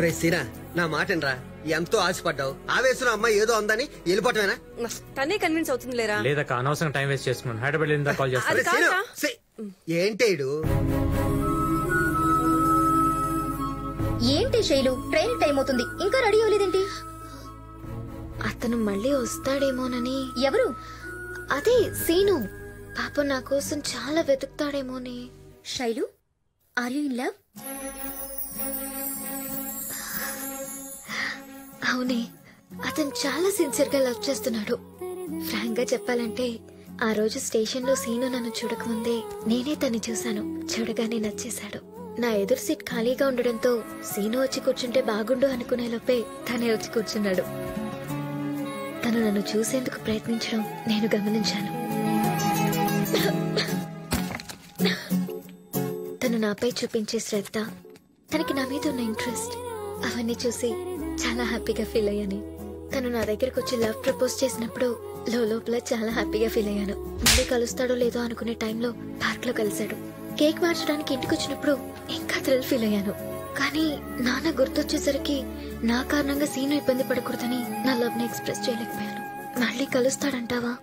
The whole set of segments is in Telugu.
రే సీనా, నా మాటనరా. ఎంతో ఆశపడ్డావు, ఆవేశంలో అమ్మాయి ఏదో ఉందని వెళ్ళిపోవటమేనా? తనే కన్విన్స్ అవుతుంది లేరా? లేదక్క, అనవసరం టైం వేస్ట్ చేసుకున్నాను. హైదరాబాద్ వెళ్ళిందా కాల్ చేస్తాను. ఏంటేడు? ఏంటి శైలు, ట్రైన్ టైం అవుతుంది, ఇంకా రెడీ అవ్వలేదేంటి? అతను మళ్ళీ వస్తాడేమోనని. ఎవరు? అదే సీను. పాప నా కోసం చాలా వెతుకుతాడేమోని. Shailu, are you in love? అవునే, అతను చాలా సిన్సియర్ గా లవ్ చేస్తున్నాడు. ఫ్రాంక్ గా చెప్పాలంటే ఆ రోజు స్టేషన్ లో సీను నన్ను చూడకముందే నేనే తన్ని చూశాను. చూడగానే నచ్చేశాడు. నా ఎదురు సీట్ ఖాళీగా ఉండడంతో సీను వచ్చి కూర్చుంటే బాగుండు అనుకునే లోపే తనే వచ్చి కూర్చున్నాడు. తను నన్ను చూసేందుకు ప్రయత్నించడం నేను గమనించాను. తను నాపై చూపించే శ్రద్ధ, తనకి నా మీద ఉన్న ఇంట్రెస్ట్, అవన్నీ చూసి చాలా హ్యాపీగా ఫీల్ అయ్యాను. తను నా దగ్గరకు వచ్చి లవ్ ప్రపోజ్ చేసినప్పుడు లోపల చాలా హ్యాపీగా ఫీల్ అయ్యాను. మళ్ళీ కలుస్తాడో లేదో అనుకునే టైంలో పార్క్ లో కలిశాడు. కేక్ మార్చడానికి ఇంటికి వచ్చినప్పుడు ఇంకా థ్రిల్ ఫీల్ అయ్యాను. కానీ నాన్న గుర్తొచ్చేసరికి నా కారణంగా సీను ఇబ్బంది పడకూడదని నా లవ్ ని ఎక్స్ప్రెస్ చేయలేకపోయాను. మళ్ళీ కలుస్తాడంటావా?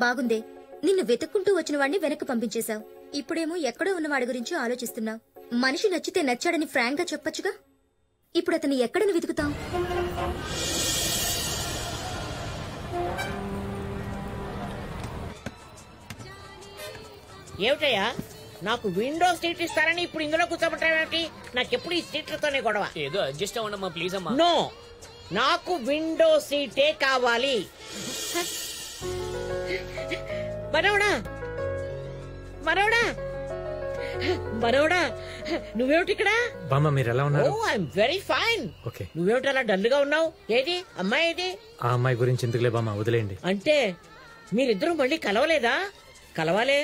బాగుందే, నిన్ను వెతుక్కుంటూ వచ్చిన వాడిని వెనక్కి పంపించేశావు. ఇప్పుడేమో ఎక్కడో ఉన్న వాడి గురించి ఆలోచిస్తున్నావు. మనిషి నచ్చితే నచ్చాడని ఫ్రాంక్ గా చెప్పొచ్చుగా. ఇప్పుడు అతను ఎక్కడని వెతుకుతావు? ఏమిటయ్యా, నాకు విండో సీట్ ఇస్తారని ఇప్పుడు ఇందులో కూర్చోబెట్టావేంటి? నాకెప్పుడు ఈ సీట్లతోనే గొడవ. ఏదో అడ్జస్ట్ అవ్వండమ్మా ప్లీజ్ అమ్మా. నో, నాకు విండో సీటే కావాలి. మనోడా మనోడా మనోడా, నువ్వేమిటి ఇక్కడ? బామ్మ మీరు ఎలా ఉన్నారు? ఓ ఐఎమ్ వెరీ ఫైన్. ఓకే. నువ్వేమిటి అలా డల్ గా ఉన్నావు? ఏది అమ్మాయి ఏది? ఆ అమ్మాయి గురించి ఎందుకులే బామ్మ, వదిలేండి. అంటే మీరిద్దరూ మళ్ళీ కలవలేదా? కలవాలే.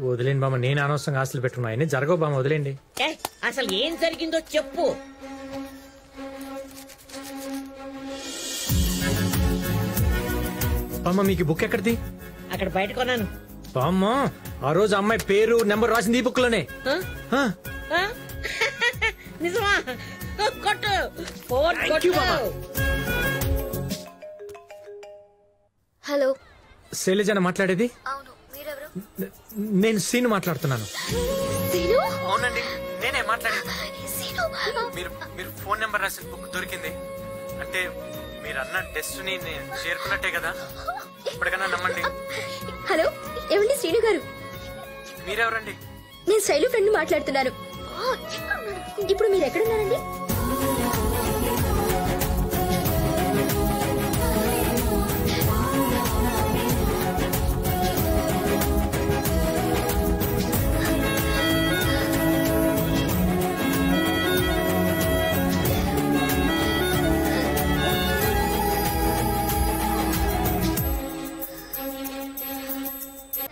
వదిలేండి బామ్మ, నేను అనవసరంగా ఆస్తులు పెట్టుకున్నా. అన్నీ జరగవు బామ్మ, వదిలేండి. అసలు ఏం జరిగిందో చెప్పు. బామ్మ మీకు బుక్ ఎక్కడిది? అక్కడ బయట కొన్నాను. బామ్మ ఆ రోజు అమ్మాయి పేరు నెంబర్ రాసింది ఈ బుక్ లోనే. నిజమా? కొట్టు, ఫోన్ కొట్టు. హలో, శైలజన మాట్లాడేది? అవును, మీరెవరు? నేను సీను మాట్లాడుతున్నాను. సీను? అవునండి, నేనే మాట్లాడేది. సీను, మీరు ఫోన్ నెంబర్ రాసిన బుక్ దొరికింది అంటే మీరు అన్న డెస్టినీ నేను చేరుకున్నట్టే కదా. ఇప్పటికన్నా నమ్మండి. హలో, ఏమండి శ్రీను గారు? మీరెవరండి? నేను శైలు ఫ్రెండ్ మాట్లాడుతున్నాను. ఇప్పుడు మీరు ఎక్కడున్నారండి?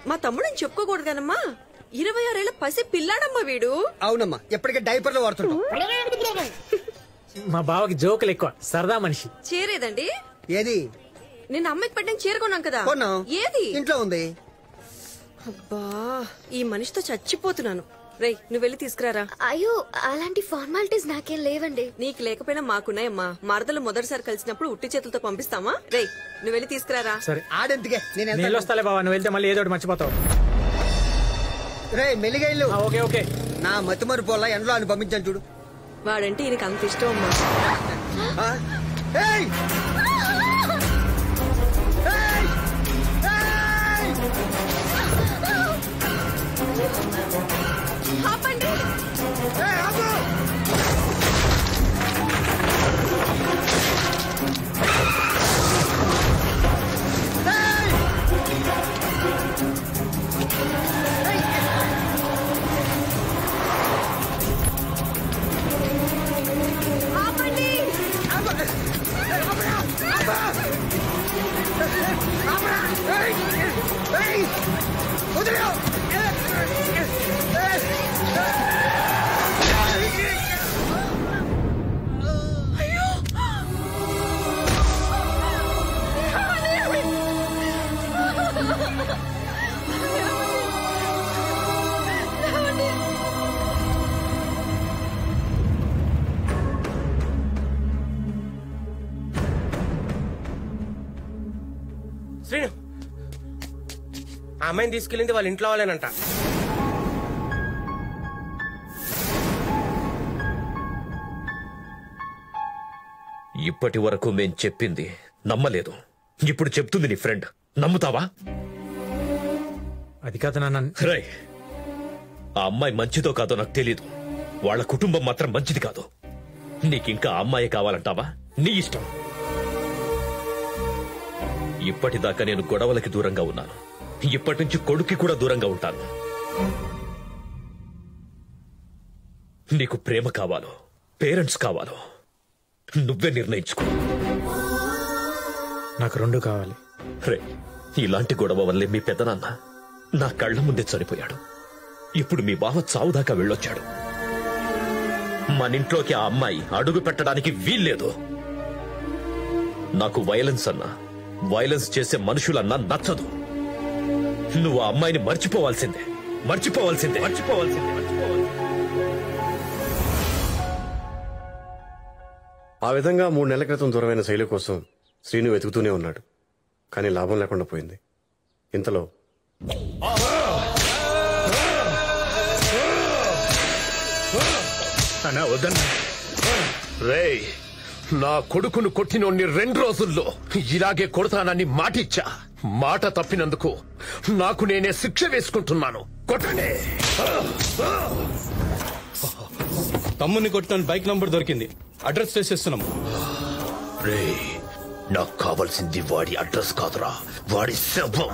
మా తమ్ముడని చెప్పుకోకూడదు కదమ్మా. 26 ఏళ్ల పసి పిల్లాడమ్మా వీడు. అవునమ్మా, ఎప్పటికే డైపర్లు వాడుతున్నాం. మా బావకి జోకులు ఎక్కువ, సరదా మనిషి. చేరేదండి? ఏది? నిన్న అమ్మాయికి పెట్టిన చీర కొన్నాం కదా. కొన్నాం. ఏది? ఇంట్లో ఉంది. అబ్బా, ఈ మనిషితో చచ్చిపోతున్నాను. రేయ్, నువ్వు వెళ్ళి తీసుకురారా. అయ్యో, అలాంటి ఫార్మాలిటీస్ నాకేం లేవండి. నీకు లేకపోయినా మాకున్నాయమ్మా. మరదలు మొదటిసారి కలిసినప్పుడు ఉట్టి చేతులతో పంపిస్తామా? రేయ్, నువ్వు వెళ్ళి తీసుకురారా. సరే, ఆడెందుకే నేను వస్తాలే బావా, నువ్వు వెళ్తే మళ్ళీ ఏదో మర్చిపోతావు. రే మెల్లిగా ఇల్లు. Okay okay. నా మతిమరు పోలా ఎండలో అని పంపించాను చూడు. వాడంటే ఈయనకి అంత ఇష్టం అమ్మా. ఆపండి. ఆ అమ్మాయిని తీసుకెళ్ళింది వాళ్ళ ఇంట్లో వాళ్ళేనంట. ఇప్పటి వరకు మేం చెప్పింది నమ్మలేదు, ఇప్పుడు చెప్తుంది నీ ఫ్రెండ్, నమ్ముతావా? అది కాదు నాన్న. రై, ఆ అమ్మాయి మంచిదో కాదో నాకు తెలీదు, వాళ్ళ కుటుంబం మాత్రం మంచిది కాదు. నీకింకా ఆ అమ్మాయి కావాలంటావా? నీ ఇష్టం. ఇప్పటిదాకా నేను గొడవలకి దూరంగా ఉన్నాను, ఇప్పటి నుంచి కొడుక్కి కూడా దూరంగా ఉంటాను. నీకు ప్రేమ కావాలో పేరెంట్స్ కావాలో నువ్వే నిర్ణయించుకో. నాకు రెండు కావాలి. రే, ఇలాంటి గొడవ వల్లే మీ పెద్దనాన్న నా కళ్ల ముందే చనిపోయాడు. ఇప్పుడు మీ బావ చావుదాకా వెళ్ళొచ్చాడు. మనింట్లోకి ఆ అమ్మాయి అడుగు పెట్టడానికి వీల్లేదు. నాకు వైలెన్స్ అన్నా, వైలెన్స్ చేసే మనుషులన్నా నచ్చదు. నువ్వు ఆ అమ్మాయిని మర్చిపోవాల్సిందే, మర్చిపోవాల్సిందే, మర్చిపోవాల్సిందే, మర్చిపోవాల్సిందే. ఆ విధంగా 3 నెలల క్రితం దూరమైన శైలి కోసం శ్రీను వెతుకుతూనే ఉన్నాడు. కానీ లాభం లేకుండా పోయింది. ఇంతలో రేయ్, నా కొడుకును కొట్టినోన్ని 2 రోజుల్లో ఇలాగే కొడతానని మాటిచ్చా. మాట తప్పినందుకు నాకు నేనే శిక్ష వేసుకుంటున్నాను. కొట్టండి. తమ్ముని కొట్టిన బైక్ నంబర్ దొరికింది, అడ్రస్ చేసేస్తున్నాం. రేయ్, నాకు కావాల్సింది వాడి అడ్రస్ కాదురా, వాడి శవం.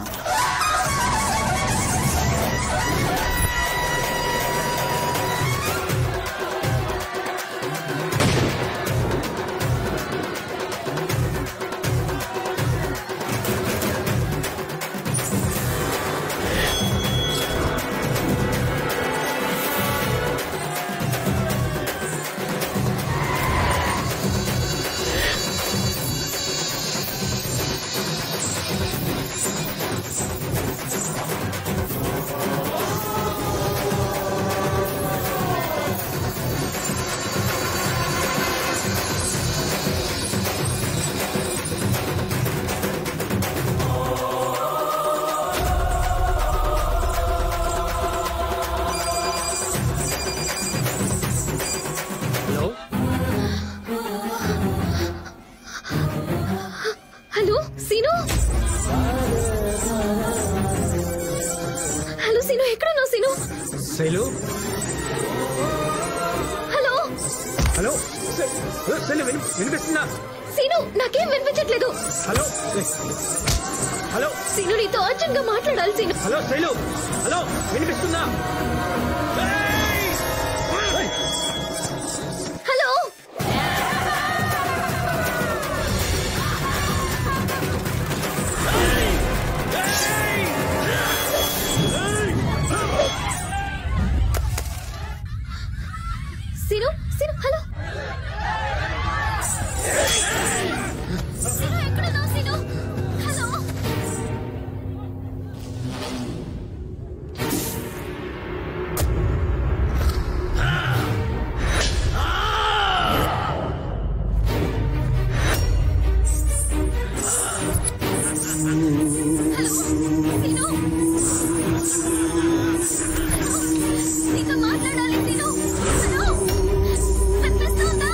హలో సీను, హలో సీను, ఎక్కడున్నావు సీను? శైలు, హలో హలో శైలు, వినిపిస్తుందా? సీను, నాకేం వినిపించట్లేదు. హలో హలో సీను, నీతో అర్జెంట్ గా మాట్లాడాలి సీను. హలో శైలు, హలో వినిపిస్తుందా? హలో సీను, సీను, హలో సీను, ఎక్కడున్నావు సీను? హలో నీతో మాట్లాడాలి సీను. హలో, వినిపిస్తుందా?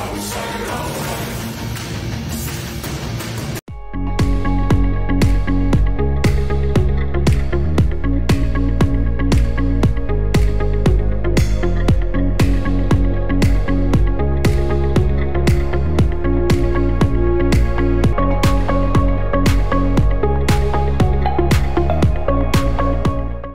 Show